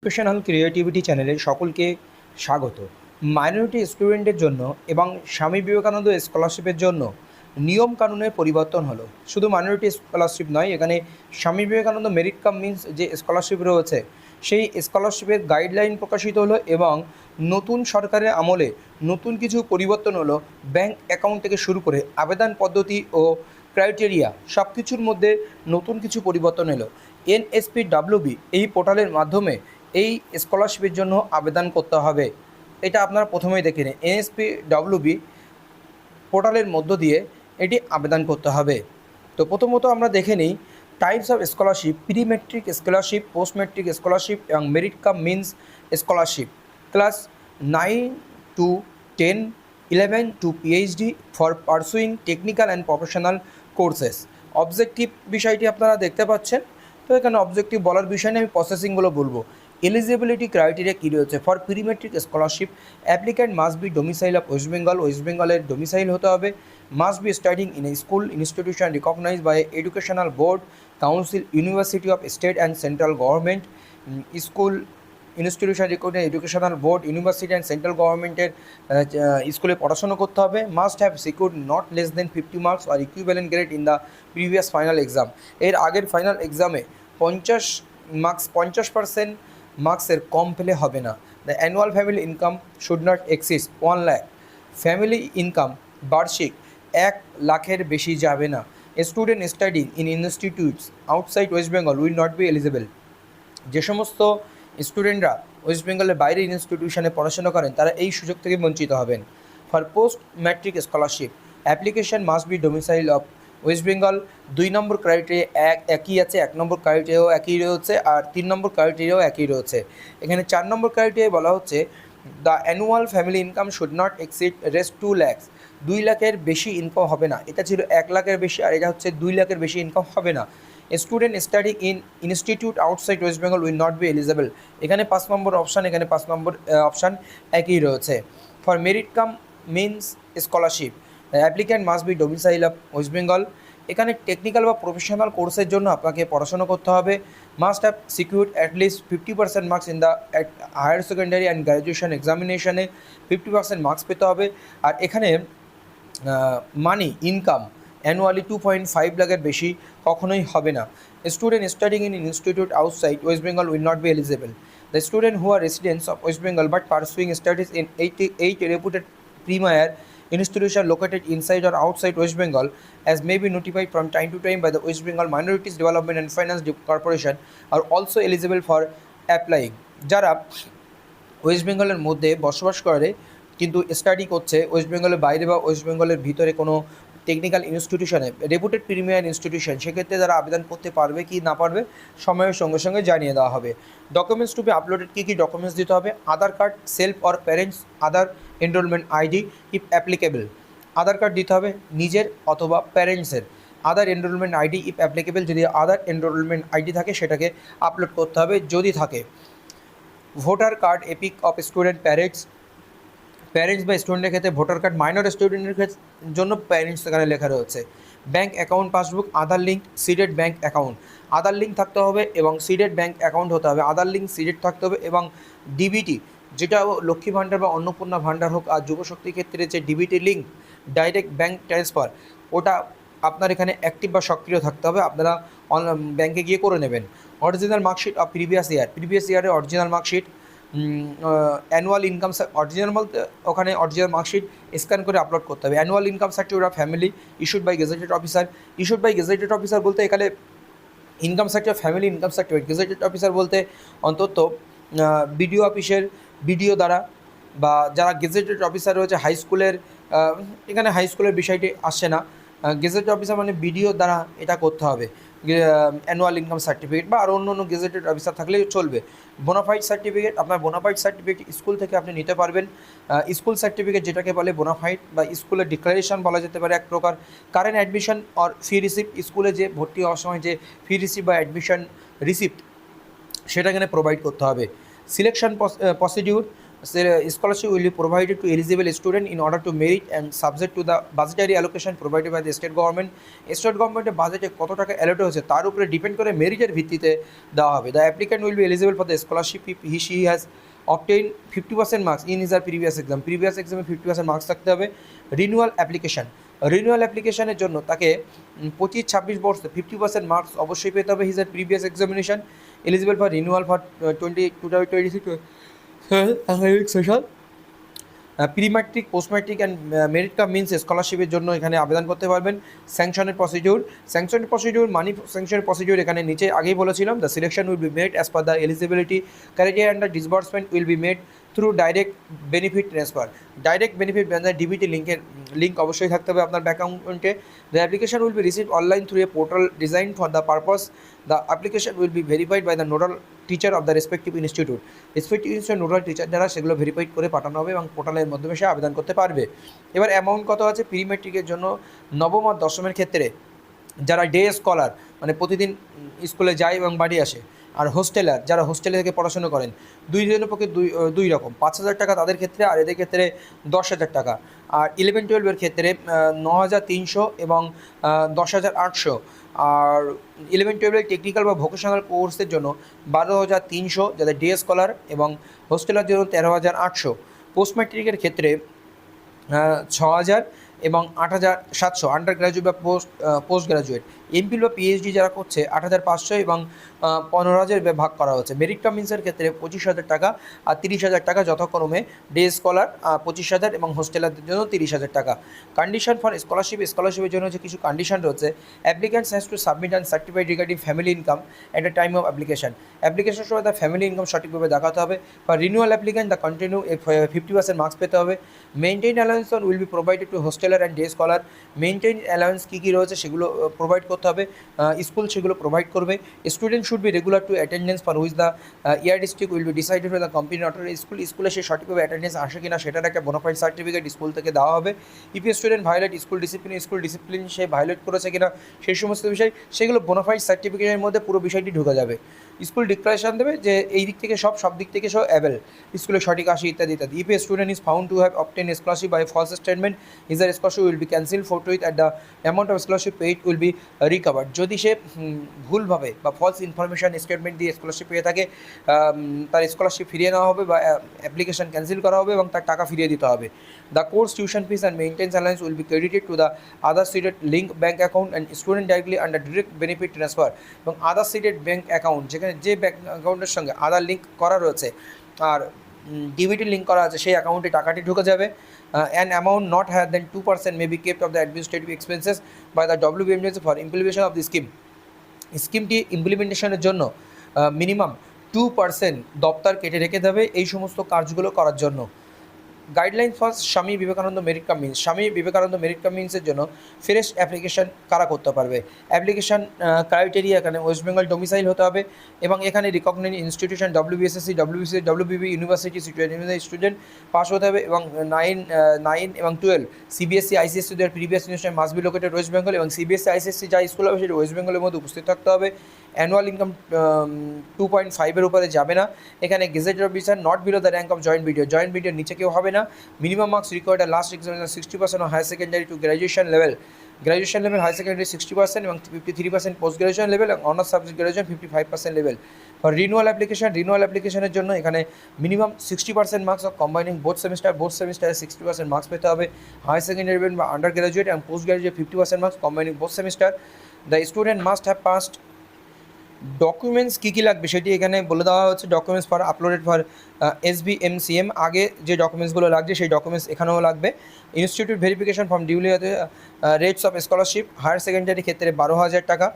Educational creativity চ্যানেলে সকলকে স্বাগত। মাইনরিটি স্টুডেন্টের জন্য এবং স্বামী বিবেকানন্দ স্কলারশিপের জন্য নিয়ম কানুনের পরিবর্তন হলো। শুধু মাইনরিটি স্কলারশিপ নয়, এখানে Swami Vivekananda merit cum means যে স্কলারশিপ রয়েছে সেই স্কলারশিপের গাইডলাইন প্রকাশিত হলো এবং নতুন সরকারের আমলে নতুন কিছু পরিবর্তন হলো। ব্যাংক অ্যাকাউন্ট থেকে শুরু করে আবেদন পদ্ধতি ও ক্রাইটেরিয়া সব কিছুর মধ্যে নতুন কিছু পরিবর্তন এলো। NSPWB এই পোর্টালের মাধ্যমে এই স্কলারশিপের জন্য আবেদন করতে হবে। এটা আপনারা প্রথমেই দেখে নিন, NSPWB পোর্টালের মধ্য দিয়ে এটি আবেদন করতে হবে। তো প্রথমত আমরা দেখে নিই types of scholarship: pre matric scholarship, post matric scholarship এবং merit cum means scholarship. Class 9 to 10, 11 to PhD for pursuing technical and professional courses. Objective বিষয়টি আপনারা দেখতে পাচ্ছেন। তো এখানে অবজেক্টিভ বলার বিষয় নিয়ে আমি প্রসেসিংগুলো বলবো। এলিজিবিলিটি ক্রাইটেরিয়া কী রয়েছে? For pre matric scholarship applicant must be domicile of West Bengal, West বেঙ্গলের ডোমিসাইল হতে হবে। Must be studying in a school institution recognised by educational board, council, university of state and central government. School institution recognised educational board, university and central গভর্নমেন্টের স্কুলে পড়াশোনা করতে হবে। Must have secured not less than 50 marks or equivalent grade in the previous final exam. এর আগের final এক্সামে 50% মার্কসের কম পেলে হবে না। The annual family income should not exist 1 lakh. Family income বার্ষিক 1 লাখের বেশি যাবে না। Student studying in institutes outside West Bengal will not be eligible. যে সমস্ত স্টুডেন্টরা ওয়েস্ট বেঙ্গলের বাইরে ইনস্টিটিউশনে পড়াশোনা করেন তারা এই সুযোগ থেকে বঞ্চিত হবেন। For post matric scholarship application must be domicile of West Bengal. 2 number criteria একই আছে, 1 নম্বর ক্রাইটেরিয়াও একই রয়েছে আর 3 নম্বর ক্রাইটেরিয়াও একই রয়েছে। এখানে 4 নম্বর ক্রাইটেরিয়া বলা হচ্ছে the annual family income should not exceed rest 2 lakhs। 2 লাখের বেশি ইনকাম হবে না। এটা ছিল 1 লাখের বেশি আর এটা হচ্ছে 2 লাখের বেশি ইনকাম হবে না। Student study in institute outside West Bengal will not be eligible. এখানে 5 নম্বর অপশান, এখানে 5 নম্বর অপশান একই রয়েছে। For merit cum means scholarship applicant must be domicile of West Bengal. এখানে টেকনিক্যাল বা প্রফেশনাল কোর্সের জন্য আপনাকে পড়াশোনা করতে হবে। Must have secured at least 50% marks in the higher secondary and graduation এক্সামিনেশনে 50% মার্কস পেতে হবে। আর এখানে মানি ইনকাম অ্যানুয়ালি 2.5 লাখের বেশি কখনোই হবে না। Student studying in institute outside West Bengal will not be eligible. The student who are residents of West Bengal but pursuing studies in 8 reputed premier institution located inside or outside West Bengal as may be notified from time to time by the West Bengal Minorities Development and Finance Corporation are also eligible for applying। যারা West বেঙ্গলের মধ্যে বসবাস করে কিন্তু study করছে West বেঙ্গলের বাইরে বা ওয়েস্ট বেঙ্গলের ভিতরে কোনো টেকনিক্যাল ইনস্টিটিউশনে, রেপুটেড প্রিমিয়ার ইনস্টিটিউশন, সেক্ষেত্রে তারা আবেদন করতে পারবে কি না পারবে সময়ের সঙ্গে সঙ্গে জানিয়ে দেওয়া হবে। ডকুমেন্টস টু বি আপলোডেড, কী কী ডকুমেন্টস দিতে হবে? Aadhaar card, self or parents Aadhaar enrolment ID if applicable. Aadhaar card দিতে হবে নিজের অথবা প্যারেন্টসের। Aadhaar enrolment ID if applicable, যদি আধার এনরোলমেন্ট আইডি থাকে সেটাকে আপলোড করতে হবে যদি থাকে। Voter card, epic of student parents বা স্টুডেন্টের ক্ষেত্রে ভোটার কার্ড, মাইনর স্টুডেন্টের জন্য প্যারেন্টস এখানে লেখা রয়েছে। ব্যাঙ্ক অ্যাকাউন্ট পাসবুক, আধার লিঙ্ক, সিডেড ব্যাঙ্ক অ্যাকাউন্ট। আধার লিঙ্ক থাকতে হবে এবং সিডেড ব্যাঙ্ক অ্যাকাউন্ট হতে হবে। আধার লিঙ্ক, সিডেড থাকতে হবে এবং ডিবিটি, যেটা লক্ষ্মী ভাণ্ডার বা অন্নপূর্ণা ভাণ্ডার হোক আর যুবশক্তির ক্ষেত্রে যে DBT link direct bank transfer, ওটা আপনার এখানে অ্যাক্টিভ বা সক্রিয় থাকতে হবে। আপনারা ব্যাঙ্কে গিয়ে করে নেবেন। অরিজিনাল মার্কশিট অফ প্রিভিয়াস ইয়ারের original marksheet. Annual income, original বলতে ওখানে অরিজিনাল মার্কশিট স্ক্যান করে আপলোড করতে হবে। Annual income certificate of family issued by gazetted officer. Issued by gazetted officer বলতে এখানে income certificate, family income certificate. Gazetted officer বলতে অন্তত বিডিও অফিসের বিডিও দ্বারা বা যারা গেজেটেড অফিসার রয়েছে হাই স্কুলের, এখানে হাই স্কুলের বিষয়টি আসছে না। গেজেটেড অফিসার মানে বিডিও দ্বারা এটা করতে হবে অ্যানুয়াল ইনকাম সার্টিফিকেট, বা আর অন্য গেজেটেড অফিসার থাকলেই চলবে। বোনাফাইড সার্টিফিকেট, আপনার বোনাফাইড সার্টিফিকেট স্কুল থেকে আপনি নিতে পারবেন। স্কুল সার্টিফিকেট যেটাকে বলে বোনাফাইড বা স্কুলের ডিক্লারেশন বলা যেতে পারে এক প্রকার। Current admission or fee receipt, স্কুলে যে ভর্তি হওয়ার সময় যে ফি রিসিপ্ট বা অ্যাডমিশন রিসিপ্ট সেটা এখানে প্রোভাইড করতে হবে। Selection procedure, Scholarship will be provided to eligible student in order to merit and subject to the budgetary allocation provided by the state government. State গভর্নমেন্টের বাজেটে কত টাকা অ্যালোট হয়েছে তার উপরে ডিপেন্ড করে মেরিটের ভিত্তিতে দেওয়া হবে। The applicant will be eligible for the scholarship if he she has obtain 50% marks in his or previous exam. Previous এক্সামে 50% মার্কস থাকতে হবে। রিনিউয়াল অ্যাপ্লিকেশন, রিনিউয়াল অ্যাপ্লিকেশনের জন্য তাকে 25-26 বর্ষে 50% মার্কস অবশ্যই পেতে হবে। His or previous examination eligible for renewal for 2026 academic session। Pre matric, post matric and merit cum means স্কলারশিপের জন্য এখানে আবেদন করতে পারবেন। স্যাংশনের প্রসিডিউর, স্যাংশনের প্রসিডিউর মানি স্যাংশনের প্রসিডিউর এখানে নিচে আগেই বলেছিলাম। The selection will be made as per the eligibility criteria and the disbursement will be made through direct benefit transfer. Direct benefit DBT link অবশ্যই থাকতে হবে আপনার ব্যাঙ্ক অ্যাকাউন্টে। The application will be receive online through a portal design for the purpose. The application will be verified by the nodal teacher of the respective institute. Respective institute nodal teacher দ্বারা সেগুলো verified করে পাঠানো হবে এবং পোর্টালের মাধ্যমে সে আবেদন করতে পারবে। এবার অ্যামাউন্ট কত আছে প্রি ম্যাট্রিকের জন্য? নবম আর দশমের ক্ষেত্রে যারা ডে স্কলার মানে প্রতিদিন স্কুলে যায় এবং বাড়ি আসে, আর হোস্টেলার যারা হোস্টেলে থেকে পড়াশোনা করেন, দুইজনের পক্ষে দুই রকম, 5,000 টাকা তাদের ক্ষেত্রে, আর এদের ক্ষেত্রে 10,000 টাকা। আর 11-12 ক্ষেত্রে 9,300 এবং 10,800। আর 11-12 টেকনিক্যাল বা ভোকেশনাল কোর্সের জন্য 12,300 যাদের ডে স্কলার, এবং হোস্টেলের জন্য 13,800। পোস্ট ম্যাট্রিকের ক্ষেত্রে 6,000 এবং 8,700 আন্ডার গ্র্যাজুয়েট বা পোস্ট গ্র্যাজুয়েট। এমফিল বা পিএইচডি যারা করছে 8,500 এবং 15,000 ভাগ করা হচ্ছে। মেরিট কাম মিন্সের ক্ষেত্রে 25,000 টাকা আর 30,000 টাকা যথাক্রমে ডে স্কলার 25,000 এবং হোস্টেলারদের জন্য 30,000 টাকা। কন্ডিশন ফর স্কলারশিপ, স্কলারশিপের জন্য যে কিছু কন্ডিশন রয়েছে, applicants has to submit and certified regarding family income at the time of application. অ্যাপ্লিকেশনের সময় তার ফ্যামিলি ইনকাম সঠিকভাবে দেখাতে হবে। For renewal applicant the continue 50% marks পেতে হবে। Maintain allowance will be provided to hosteller and day scholar. Maintain allowance কী কী রয়েছে সেগুলো প্রোভাইড করতে হবে, স্কুল সেগুলো প্রোভাইড করবে। Student should be regular to attendance for which the year district will be decided by the company not স্কুলে সে সঠিকভাবে অ্যাটেন্ডেন্স আসে কিনা সেটার একটা বোনাফাইড সার্টিফিকেট স্কুল থেকে দেওয়া হবে। If a student violate school discipline সে ভায়োলেট করেছে কিনা সেই সমস্ত বিষয় সেগুলো বোনাফাইড সার্টিফিকেটের মধ্যে পুরো বিষয়টি ঢুকে যাবে। স্কুল ডিক্লারেশন দেবে যে এই দিক থেকে সব দিক থেকে অ্যাভেল, স্কুলে সঠিক আসে ইত্যাদি ইত্যাদি। If a student is found to have obtain scholarship by false statement his or scholarship will be cancel forthwith at the amount of scholarship paid will be recovered. যদি সে ভুলভাবে বা ফলস ইনফরমেশন স্টেটমেন্ট দিয়ে scholarship পেয়ে থাকে, তার scholarship ফিরিয়ে নেওয়া হবে বা অ্যাপ্লিকেশন ক্যান্সেল করা হবে এবং তার টাকা ফিরিয়ে দিতে হবে। The course tuition fees and maintenance allowance will be credited to the Aadhaar seeded link bank account and student directly under direct benefit transfer. এবং আদার সিটেড ব্যাঙ্ক অ্যাকাউন্ট, যেখানে যে ব্যাঙ্ক অ্যাকাউন্টের সঙ্গে আদার লিঙ্ক করা রয়েছে আর ডিবিটি লিঙ্ক করা আছে সেই অ্যাকাউন্টে টাকাটি ঢুকে যাবে। An amount not higher than 2% may be kept of the administrative expenses by the WBMDS for implementation of the scheme. স্কিমটি ইমপ্লিমেন্টেশনের জন্য মিনিমাম 2% দপ্তর কেটে রেখে দেবে এই সমস্ত কাজগুলো করার জন্য। Guideline for Swami Vivekananda merit cum means. Swami Vivekananda merit cum মিন্সের জন্য ফ্রেশ অ্যাপ্লিকেশন কারা করতে পারবে? অ্যাপ্লিকেশন ক্রাইটেরিয়া এখানে ওয়েস্ট বেঙ্গল ডোমিসাইল হতে হবে এবং এখানে recognise institution WBSSC, WBCS, WBB university student pass হতে হবে এবং 9 এবং 12 CBSE ICSE their previous institution must be located West Bengal এবং CBSE ICSE যা স্কুল হবে সেটা ওয়েস্ট বেঙ্গলের মধ্যে উপস্থিত থাকতে হবে। অ্যানুয়াল ইনকাম 2.5 উপরে যাবে না। এখানে gazetted officer not below the rank of joint BDO নিচে কেউ হবে না। Minimum marks required last examination 60% of higher secondary to graduation level higher secondary 60% এবং 53% পোস্ট গ্র্যাজুয়েশন লেভেল এবং honours subject graduation 55% level. For renewal অ্যাপ্লিকেশনের জন্য এখানে minimum 60% marks of combining both সেমিস্টারে 60% মার্কস পেতে হবে। হায়ার সেকেন্ডারি লেভেল বা under graduate এবং post graduate 50% marks combining both semester. The student must have passed. Documents কী কী লাগবে সেটি এখানে বলে দেওয়া হচ্ছে। Documents for uploaded for SBMCM, আগে যে ডকুমেন্টসগুলো লাগছে সেই ডকুমেন্টস এখানেও লাগবে। Institute verification form duly rates of scholarship higher secondary ক্ষেত্রে 12,000 টাকা,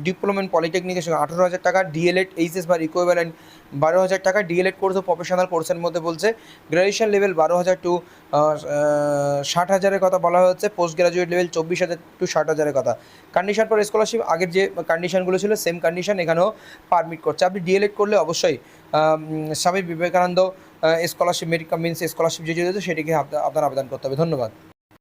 ডিপ্লোমা ইন পলিটেকনিকের সঙ্গে 18,000 টাকা, DLED HS বা ইকুইভ্যালেন্ট 12,000 টাকা। DLED কোর্স ও প্রফেশনাল কোর্সের মধ্যে বলছে। গ্র্যাজুয়েশন লেভেল 12,000 টু 60,000-এর কথা বলা হচ্ছে। পোস্ট গ্র্যাজুয়েট লেভেল 24,000 টু 60,000-এর কথা। কন্ডিশন ফর স্কলারশিপ আগের যে কন্ডিশনগুলো ছিল সেম কন্ডিশন এখানেও পারমিট করছে। আপনি DLED করলে অবশ্যই Swami Vivekananda scholarship merit cum means scholarship যে রয়েছে সেটিকে আপনার আবেদন করতে হবে। ধন্যবাদ।